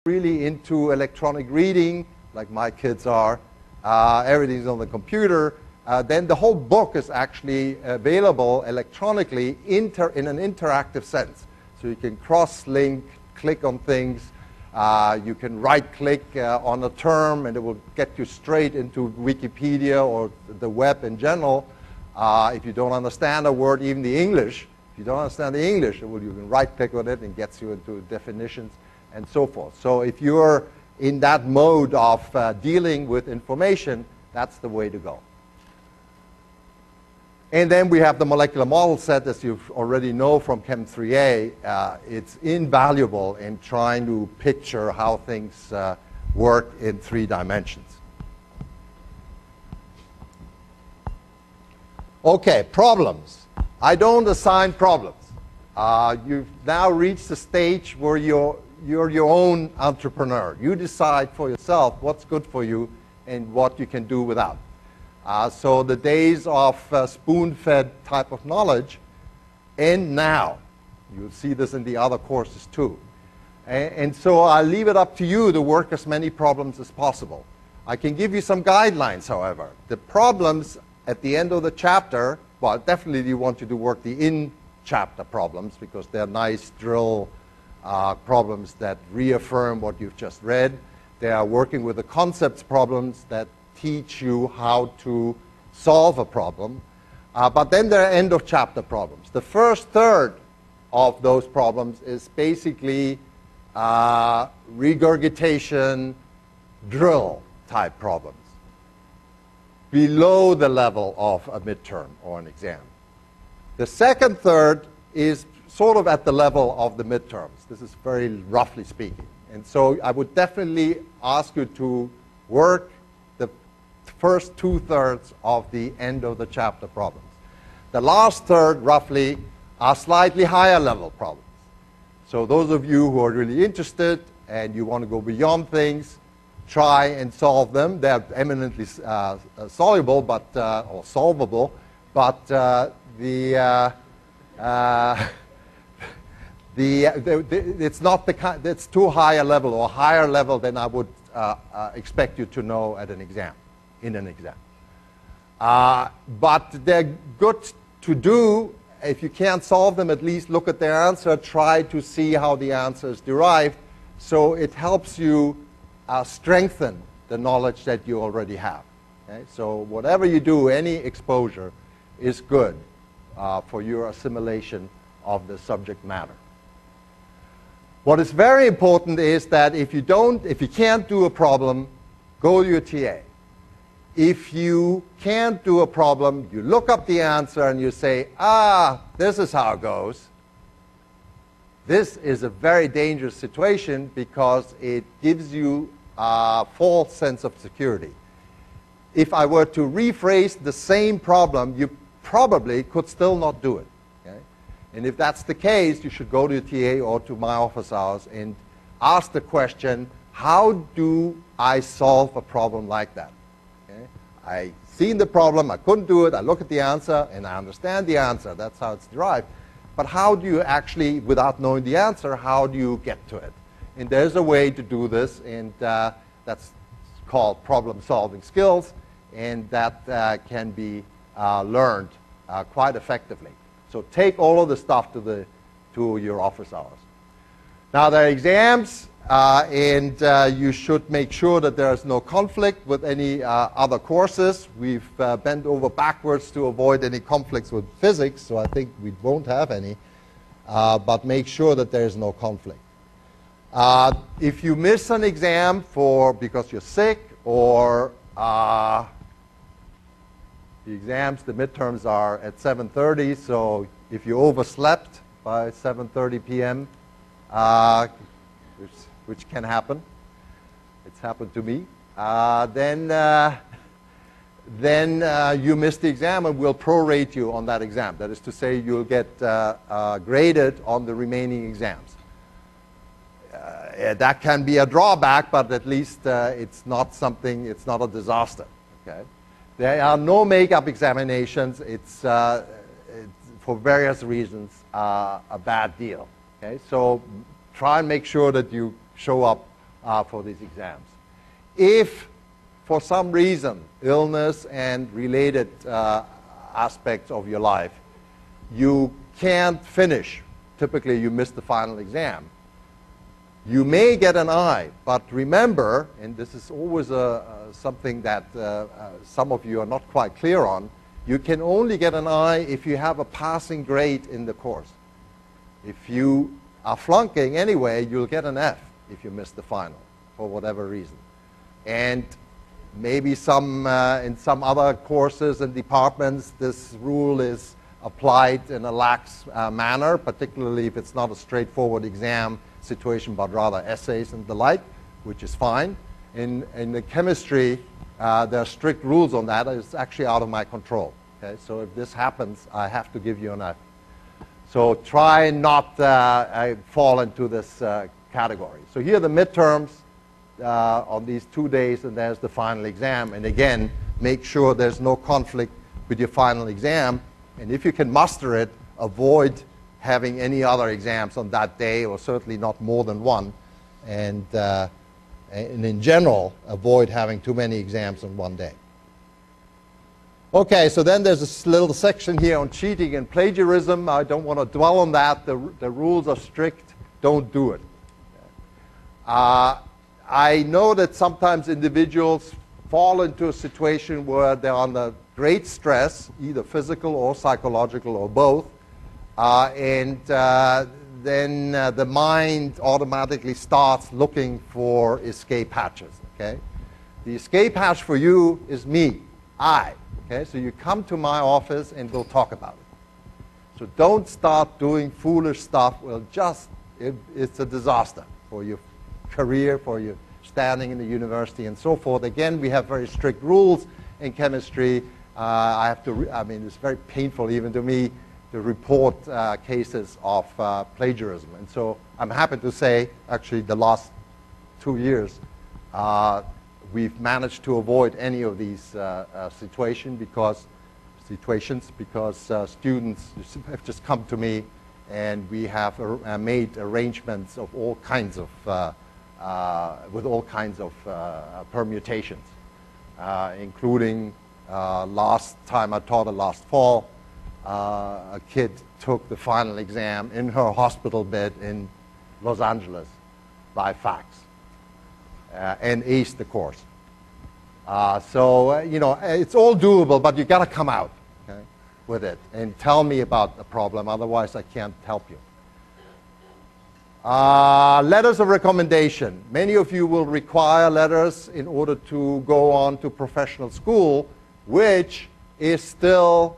really into electronic reading, like my kids are, everything's on the computer, then the whole book is actually available electronically in an interactive sense. So you can cross-link, click on things. You can right-click on a term, and it will get you straight into Wikipedia or the web in general. If you don't understand a word, even the English, if you don't understand the English, you can right-click on it and gets you into definitions and so forth. So if you're in that mode of dealing with information, that's the way to go. And then we have the molecular model set, as you already know from Chem 3A. It's invaluable in trying to picture how things work in 3 dimensions. Okay, problems. I don't assign problems. You've now reached the stage where you're your own entrepreneur. You decide for yourself what's good for you and what you can do without. So the days of spoon-fed type of knowledge end now. You'll see this in the other courses too. And so I'll leave it up to you to work as many problems as possible. I can give you some guidelines, however. The problems at the end of the chapter, well, definitely you want you to work the in-chapter problems because they're nice drill problems that reaffirm what you've just read. They are working with the concepts problems that teach you how to solve a problem. But then there are end-of-chapter problems. The first third of those problems is basically regurgitation, drill type problems below the level of a midterm or an exam. The second third is sort of at the level of the midterms. This is very roughly speaking. And so I would definitely ask you to work the first 2/3 of the end of the chapter problems. The last third, roughly, are slightly higher level problems. So those of you who are really interested and you want to go beyond things, try and solve them. They're eminently soluble, but or solvable, but it's not the kind. It's too high a level or higher level than I would expect you to know at an exam, in an exam. But they're good to do. If you can't solve them, at least look at their answer. Try to see how the answer is derived, so it helps you strengthen the knowledge that you already have. Okay? So whatever you do, any exposure is good for your assimilation of the subject matter. What is very important is that if you can't do a problem, go to your TA. If you can't do a problem, you look up the answer and you say, this is how it goes. This is a very dangerous situation because it gives you a false sense of security. If I were to rephrase the same problem, you probably could still not do it. Okay? And if that's the case, you should go to your TA or to my office hours and ask the question, how do I solve a problem like that? Okay? I seen the problem, I couldn't do it, I look at the answer, and I understand the answer. That's how it's derived. But how do you actually, without knowing the answer, how do you get to it? And there's a way to do this, and that's called problem-solving skills, and that can be learned quite effectively. So take all of the stuff to your office hours. Now there are exams, and you should make sure that there is no conflict with any other courses. We've bent over backwards to avoid any conflicts with physics, so I think we won't have any. But make sure that there is no conflict. If you miss an exam because you're sick or the exams, the midterms are at 7:30, so if you overslept by 7:30 p.m., which can happen, it's happened to me, then you missed the exam and we'll prorate you on that exam. That is to say, you'll get graded on the remaining exams. That can be a drawback, but at least it's not a disaster. Okay? There are no makeup examinations. It's for various reasons a bad deal. Okay? So try and make sure that you show up for these exams. If, for some reason, illness and related aspects of your life, you can't finish, typically you miss the final exam, you may get an I, but remember, and this is always something that some of you are not quite clear on, you can only get an I if you have a passing grade in the course. If you are flunking anyway, you'll get an F if you miss the final, for whatever reason. And maybe in some other courses and departments, this rule is applied in a lax manner, particularly if it's not a straightforward exam situation, but rather essays and the like, which is fine. In the chemistry, there are strict rules on that. It's actually out of my control. Okay? So if this happens, I have to give you an F. So try not fall into this category. So here are the midterms on these 2 days, and there's the final exam. And again, make sure there's no conflict with your final exam. And if you can muster it, avoid having any other exams on that day, or certainly not more than one. And in general, avoid having too many exams on one day. Okay, so then there's this little section here on cheating and plagiarism. I don't want to dwell on that. The rules are strict. Don't do it. I know that sometimes individuals fall into a situation where they're under great stress, either physical or psychological or both, and then the mind automatically starts looking for escape hatches. Okay? The escape hatch for you is me, I. Okay? So you come to my office and we'll talk about it. So don't start doing foolish stuff. It's a disaster for your career, for your standing in the university and so forth. Again, we have very strict rules in chemistry. It's very painful even to me to report cases of plagiarism. And so I'm happy to say, actually, the last 2 years, we've managed to avoid any of these situations because students have just come to me, and we have made arrangements of all kinds of with all kinds of permutations, including last time I taught last fall, a kid took the final exam in her hospital bed in Los Angeles by fax and aced the course. It's all doable, but you got to come out, okay, with it and tell me about the problem. Otherwise, I can't help you. Letters of recommendation. Many of you will require letters in order to go on to professional school, which is still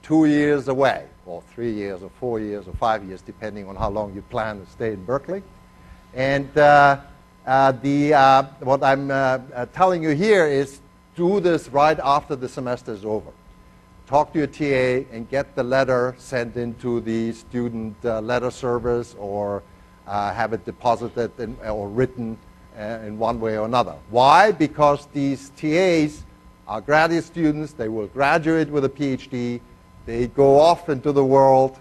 2 years away, or 3 years, or 4 years, or 5 years, depending on how long you plan to stay in Berkeley. And what I'm telling you here is do this right after the semester is over. Talk to your TA and get the letter sent into the student letter service, or have it deposited or written in one way or another. Why? Because these TAs are graduate students. They will graduate with a PhD. They go off into the world,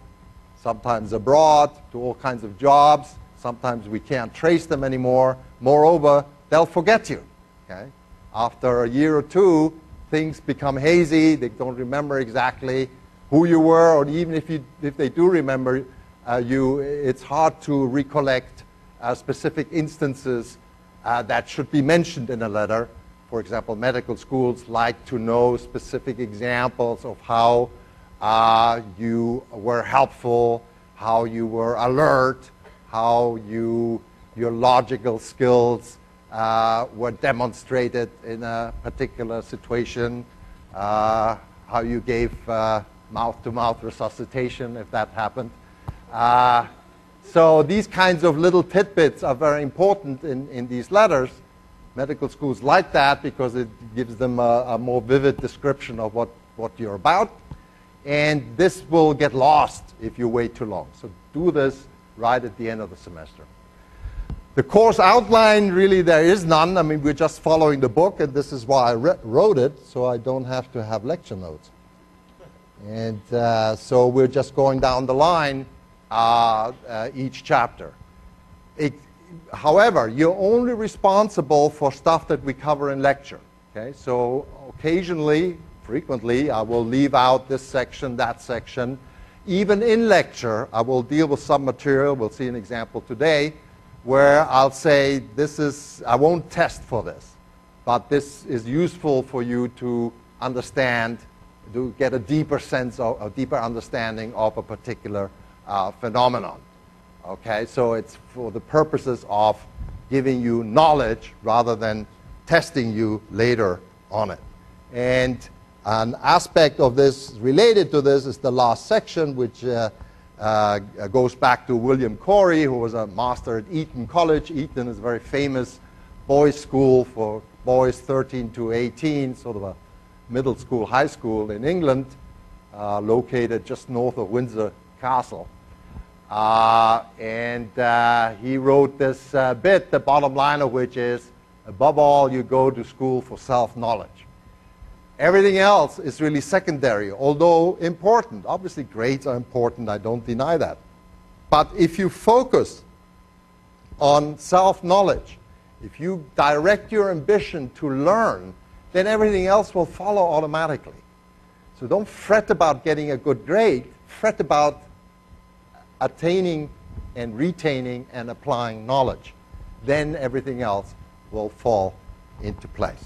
sometimes abroad, to all kinds of jobs. Sometimes we can't trace them anymore. Moreover, they'll forget you. Okay? After a year or two, things become hazy. They don't remember exactly who you were, or even if they do remember you, it's hard to recollect specific instances that should be mentioned in a letter. For example, medical schools like to know specific examples of how you were helpful, how you were alert, how your logical skills were demonstrated in a particular situation, how you gave mouth-to-mouth resuscitation if that happened. So these kinds of little tidbits are very important in these letters. Medical schools like that because it gives them a more vivid description of what you're about. And this will get lost if you wait too long. So do this right at the end of the semester. The course outline, really, there is none. I mean, we're just following the book, and this is why I wrote it, so I don't have to have lecture notes. And so we're just going down the line each chapter. however, you're only responsible for stuff that we cover in lecture. Okay? So occasionally, frequently, I will leave out this section, that section. Even in lecture, I will deal with some material. We'll see an example today where I'll say, I won't test for this, but this is useful for you to understand, to get a deeper sense of, a deeper understanding of a particular phenomenon. Okay, so it's for the purposes of giving you knowledge rather than testing you later on it. And an aspect of this related to this is the last section, which goes back to William Corey, who was a master at Eton College. Eton is a very famous boys' school for boys 13 to 18, sort of a middle school, high school in England, located just north of Windsor Castle. And he wrote this bit, the bottom line of which is, above all, you go to school for self-knowledge. Everything else is really secondary, although important. Obviously, grades are important. I don't deny that. But if you focus on self-knowledge, if you direct your ambition to learn, then everything else will follow automatically. So don't fret about getting a good grade. Fret about attaining and retaining and applying knowledge. Then everything else will fall into place.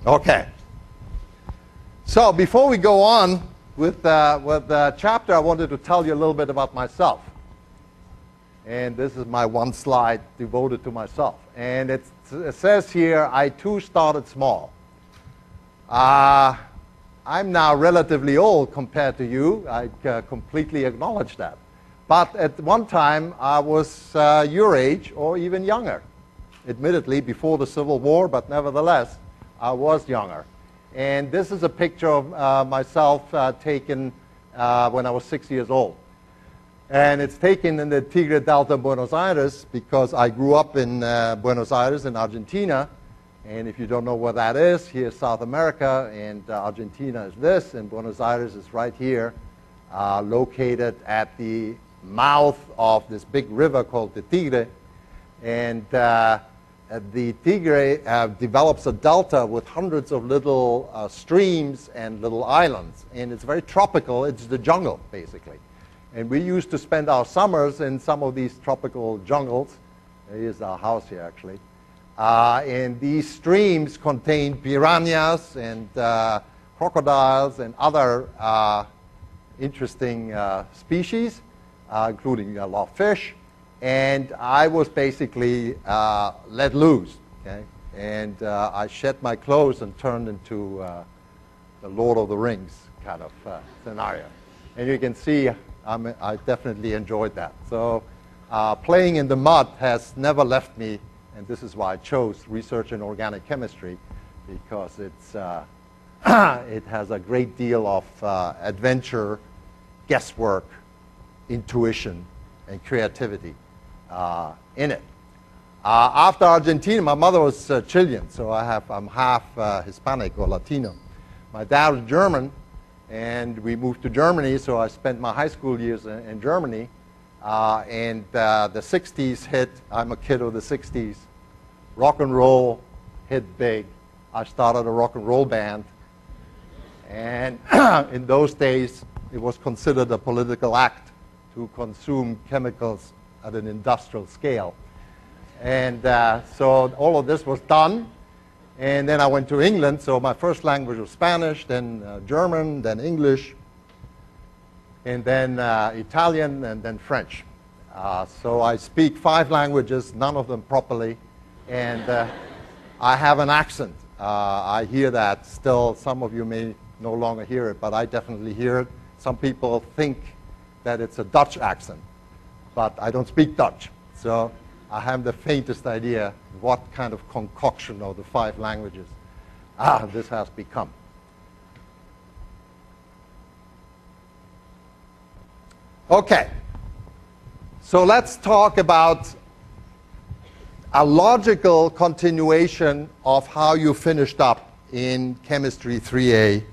Okay. So before we go on with the chapter, I wanted to tell you a little bit about myself. And this is my one slide devoted to myself. And it says here, I too started small. I'm now relatively old compared to you. I completely acknowledge that. But at one time, I was your age or even younger. Admittedly, before the Civil War, but nevertheless, I was younger. And this is a picture of myself taken when I was 6 years old. And it's taken in the Tigre Delta, Buenos Aires, because I grew up in Buenos Aires in Argentina. And if you don't know where that is, here's South America, and Argentina is this, and Buenos Aires is right here, located at the mouth of this big river called the Tigre. And the Tigre develops a delta with hundreds of little streams and little islands. And it's very tropical. It's the jungle, basically. And we used to spend our summers in some of these tropical jungles. Here's our house here, actually. And these streams contain piranhas and crocodiles and other interesting species, including a lot of fish. And I was basically let loose, okay? And I shed my clothes and turned into the Lord of the Rings kind of scenario. And you can see I definitely enjoyed that. So playing in the mud has never left me, and this is why I chose research in organic chemistry, because it's, it has a great deal of adventure, guesswork, intuition, and creativity in it. After Argentina, my mother was Chilean, so I'm half Hispanic or Latino. My dad was German, and we moved to Germany, so I spent my high school years in Germany. And the 60s hit. I'm a kid of the 60s. Rock and roll hit big. I started a rock and roll band. And in those days, it was considered a political act to consume chemicals at an industrial scale. And so all of this was done. And then I went to England, so my first language was Spanish, then German, then English, and then Italian, and then French. So I speak 5 languages, none of them properly, and I have an accent. I hear that still. Some of you may no longer hear it, but I definitely hear it. Some people think that it's a Dutch accent, but I don't speak Dutch. So I have the faintest idea what kind of concoction of the 5 languages this has become. Okay. So let's talk about a logical continuation of how you finished up in Chemistry 3A.